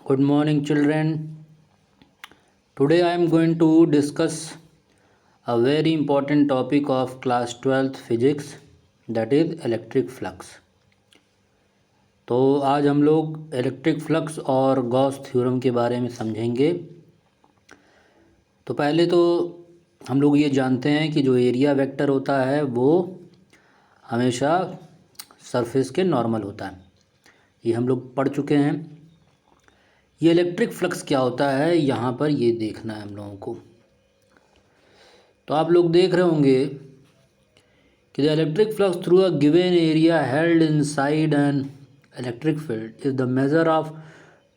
Good morning, children. Today I am going to discuss a very important topic of class 12th physics, that is electric flux. तो आज हम लोग electric flux और Gauss theorem के बारे में समझेंगे। तो पहले तो हम लोग ये जानते हैं कि जो एरिया वेक्टर होता है वो हमेशा सरफेस के नॉर्मल होता है। ये हम लोग पढ़ चुके हैं। ये इलेक्ट्रिक फ्लक्स क्या होता है यहाँ पर ये देखना है हम लोगों को। तो आप लोग देख रहे होंगे कि the electric flux through a given area held inside an electric field is the measure of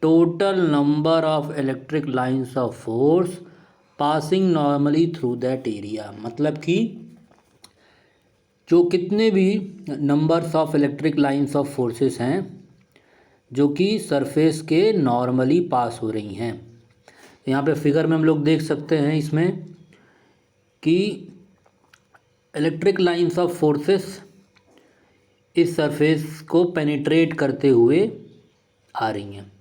total number of electric lines of force passing normally through that area. मतलब कि जो कितने भी numbers of electric lines of forces हैं जो कि surface के normally pass हो रही हैं। यहाँ पे फिगर में हम लोग देख सकते हैं इसमें कि इलेक्ट्रिक लाइंस ऑफ फोर्सेस इस सरफेस को पेनिट्रेट करते हुए आ रही हैं।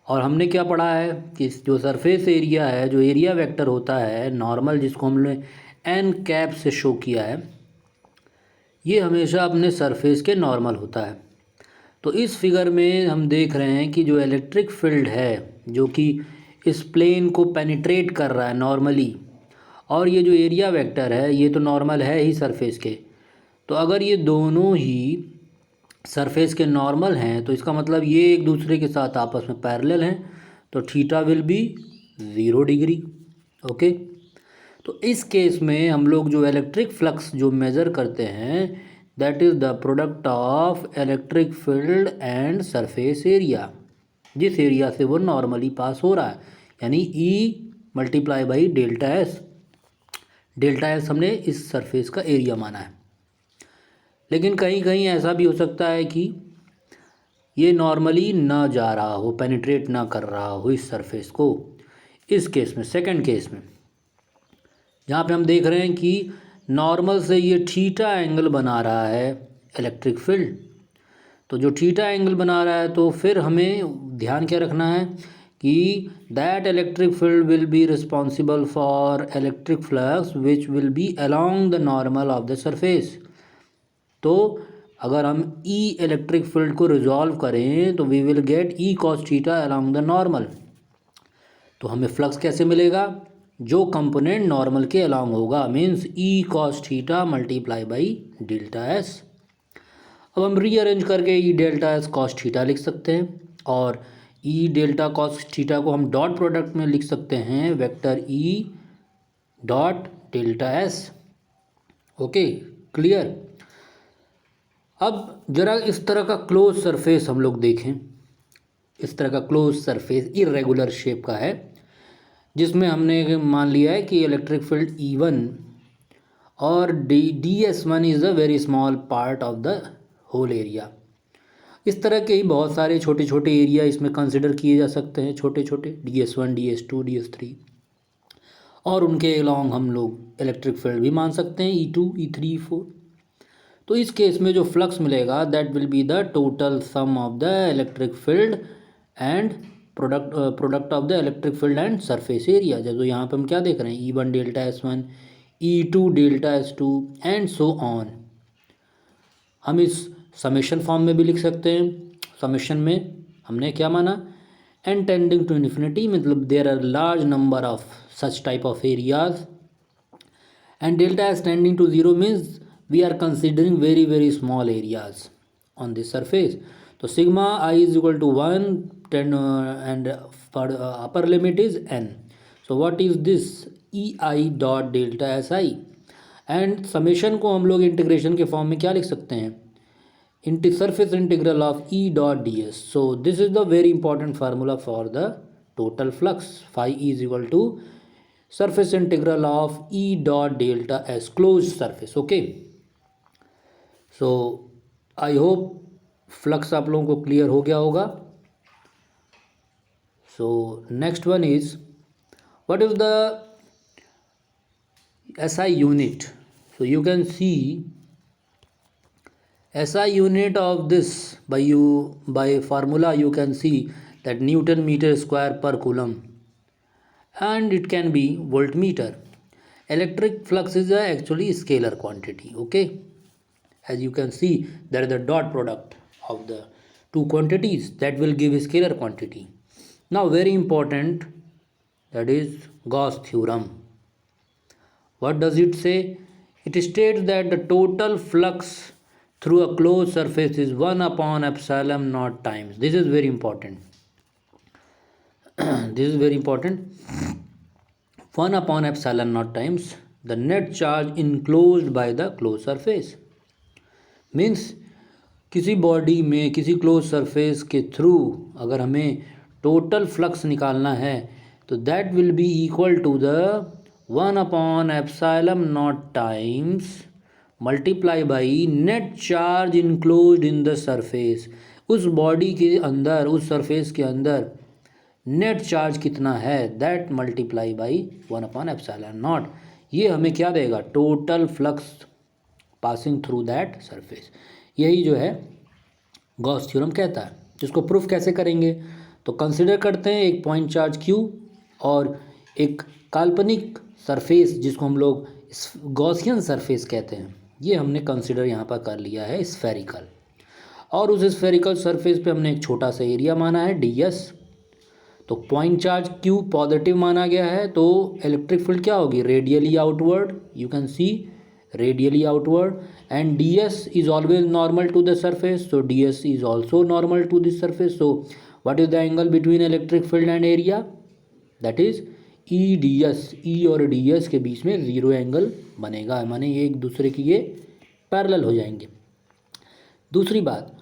और हमने क्या पढ़ा है कि जो सरफेस एरिया है, जो एरिया वेक्टर होता है नॉर्मल, जिसको हमने एन कैप से शो किया है, ये हमेशा अपने सरफेस के नॉर्मल होता है। तो इस फिगर में हम देख रहे हैं कि जो इलेक्ट्रिक फील्ड है जो कि इस प्लेन को पेनिट्रेट कर रहा है नॉर्मली, और ये जो एरिया वेक्टर है ये तो नॉर्मल है ही सरफेस के। तो अगर ये दोनों ही सरफेस के नॉर्मल हैं तो इसका मतलब ये एक दूसरे के साथ आपस में पैरेलल हैं, तो theta will be 0 degree. Okay, तो इस केस में हम लोग जो इलेक्ट्रिक फ्लक्स जो मेज़र करते हैं that is the product of electric field and surface area, जिस एरिया से वो नॉर्मली पास हो रहा है, यानी E multiply by delta S. Delta S हमने इस सरफेस का एरिया माना है। लेकिन कहीं कहीं ऐसा भी हो सकता है कि ये नॉर्मली ना जा रहा हो, पेनिट्रेट ना कर रहा हो इस सरफेस को। इस केस में, सेकंड केस में, जहाँ पे हम देख रहे हैं कि नॉर्मल से ये थीटा एंगल बना रहा है इलेक्ट्रिक फील्ड, तो जो थीटा एंगल बना रहा है तो फिर हमें ध्यान क्या रखना है कि that electric field will be responsible for electric flux which will be along the normal of the surface. तो अगर हम ई इलेक्ट्रिक फील्ड को रिजॉल्व करें तो we will get E cos theta along the normal. तो हमें flux कैसे मिलेगा? जो कंपोनेंट नॉर्मल के अलोंग होगा, means E cos theta multiply by delta S. अब हम रीअरेंज करके E delta S cos theta लिख सकते हैं, और ई डेल्टा कॉस थीटा को हम डॉट प्रोडक्ट में लिख सकते हैं vector E dot delta S. Okay, clear. अब जरा इस तरह का क्लोज सरफेस हम लोग देखें। इस तरह का क्लोज सरफेस इरेगुलर शेप का है जिसमें हमने मान लिया है कि इलेक्ट्रिक फील्ड E1 और DS1 is a very small part of the whole area. इस तरह के ही बहुत सारे छोटे छोटे एरिया इसमें कंसिडर किए जा सकते हैं, छोटे छोटे DS1, DS2, DS3, और उनके अलोंग हम लोग इलेक्ट्रिक फील्ड भी मान सकते हैं E2, E3, E4। तो इस केस में जो फ्लक्स मिलेगा that will be the total sum of the electric field and product of the electric field and surface area. जैसे यहाँ पे हम क्या देख रहे हैं, E1 delta S1, E2 delta S2 and so on. हम इस समेशन फॉर्म में भी लिख सकते हैं। समेशन में हमने क्या माना, एन टेंडिंग टू इन्फिनिटी, मतलब there are large number of such type of areas, and delta S tending to 0 means we are considering very small areas on this surface. तो sigma I is equal to 1 10 and for upper limit is n. So what is this EI dot delta SI, and summation को हम लोग integration के form में क्या लिख सकते हैं, surface integral of E dot ds. So this is the very important formula for the total flux. Phi is equal to surface integral of E dot delta S closed surface. Okay, so I hope flux आप लोगों को clear हो गया होगा। So next one is what is the SI unit. So you can see SI unit of this by formula you can see that Newton meter square per coulomb, and it can be voltmeter. Electric flux is actually scalar quantity. Okay, as you can see, there is the dot product of the two quantities that will give a scalar quantity. Now very important, that is Gauss theorem. What does it say? It states that the total flux through a closed surface is 1 upon epsilon naught times. This is very important. This is very important. 1 upon epsilon naught times the net charge enclosed by the closed surface. Means किसी body में किसी close surface के through अगर हमें total flux निकालना है तो that will be equal to the 1 upon epsilon naught times multiply by net charge enclosed in the surface. उस बॉडी के अंदर, उस सरफेस के अंदर नेट चार्ज कितना है, that multiply by 1 upon epsilon not. ये हमें क्या देगा? Total flux passing through that surface. यही जो है गॉस थ्योरम कहता है. इसको प्रूफ कैसे करेंगे? तो कंसिडर करते हैं एक पॉइंट चार्ज क्यू और एक काल्पनिक सरफेस जिसको हम लोग गॉसियन सरफेस कहते हैं. ये हमने कंसिडर यहाँ पर कर लिया है स्फेरिकल, और उस स्फेरिकल सरफेस पे हमने एक छोटा सा एरिया माना है ds. तो पॉइंट चार्ज क्यू पॉजिटिव माना गया है, तो इलेक्ट्रिक फील्ड क्या होगी? Radially outward. You can see radially outward, and ds is always normal to the surface, so ds is also normal to this surface. So what is the angle between electric field and area? That is EDS. E और ds के बीच में zero angle बनेगा, माने ये एक दूसरे की ये पैरेलल हो जाएंगे. दूसरी बात,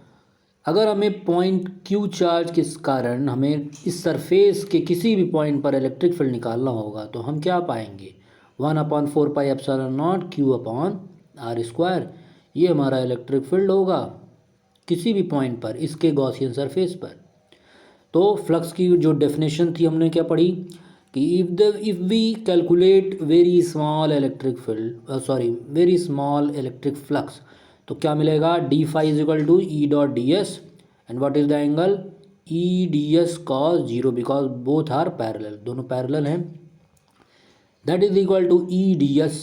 अगर हमें पॉइंट क्यू चार्ज के कारण हमें इस सरफेस के किसी भी पॉइंट पर इलेक्ट्रिक फील्ड निकालना होगा तो हम क्या पाएंगे? 1 upon 4 pi epsilon naught Q upon R square. ये हमारा इलेक्ट्रिक फील्ड होगा किसी भी पॉइंट पर इसके गॉसियन सरफेस पर. तो फ्लक्स की जो डेफिनेशन थी हमने क्या पढ़ी कि if we calculate very small electric field, very small electric flux, तो क्या मिलेगा? D phi is equal to E dot d S, and what is the angle? E d S cos zero, because both are parallel, दोनों parallel हैं. That is equal to E d S.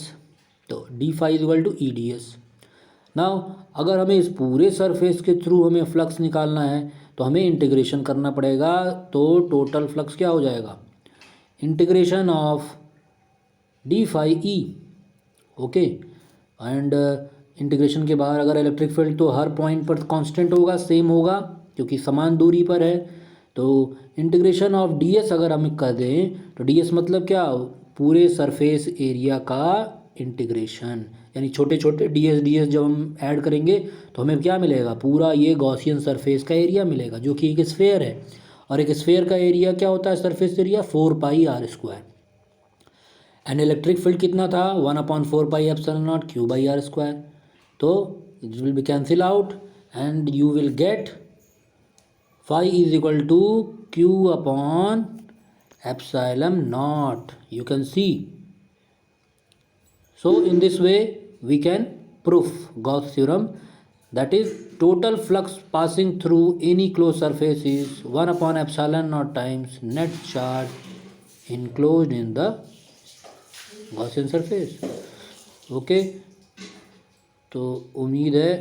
तो d phi is equal to E d S. Now अगर हमें इस पूरे surface के through हमें flux निकालना है तो हमें इंटीग्रेशन करना पड़ेगा. तो टोटल फ्लक्स क्या हो जाएगा? Integration of D phi E. Okay, and integration के बाहर अगर इलेक्ट्रिक फील्ड तो हर पॉइंट पर कांस्टेंट होगा, सेम होगा, क्योंकि समान दूरी पर है. तो इंटीग्रेशन ऑफ डी एस अगर हम कर दें तो डी एस मतलब क्या? पूरे सरफेस एरिया का इंटीग्रेशन, यानी छोटे छोटे डी एस जब हम ऐड करेंगे तो हमें क्या मिलेगा? पूरा ये गॉसियन सरफेस का एरिया मिलेगा, जो कि एक स्फेयर है. और एक स्फेयर का एरिया क्या होता है? Surface area 4 pi r square. And electric field कितना था? 1 upon 4 pi epsilon naught q by r square. तो it will be cancel out and you will get phi is equal to q upon epsilon naught. You can see. So in this way we can prove Gauss theorem, that is total flux passing through any closed surface is 1 upon epsilon naught times net charge enclosed in the Gaussian surface. Okay, तो उम्मीद है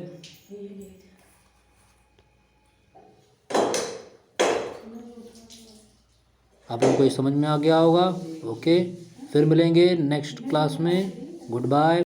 आप लोगों को ये समझ में आ गया होगा. ओके, फिर मिलेंगे नेक्स्ट क्लास में. Good bye.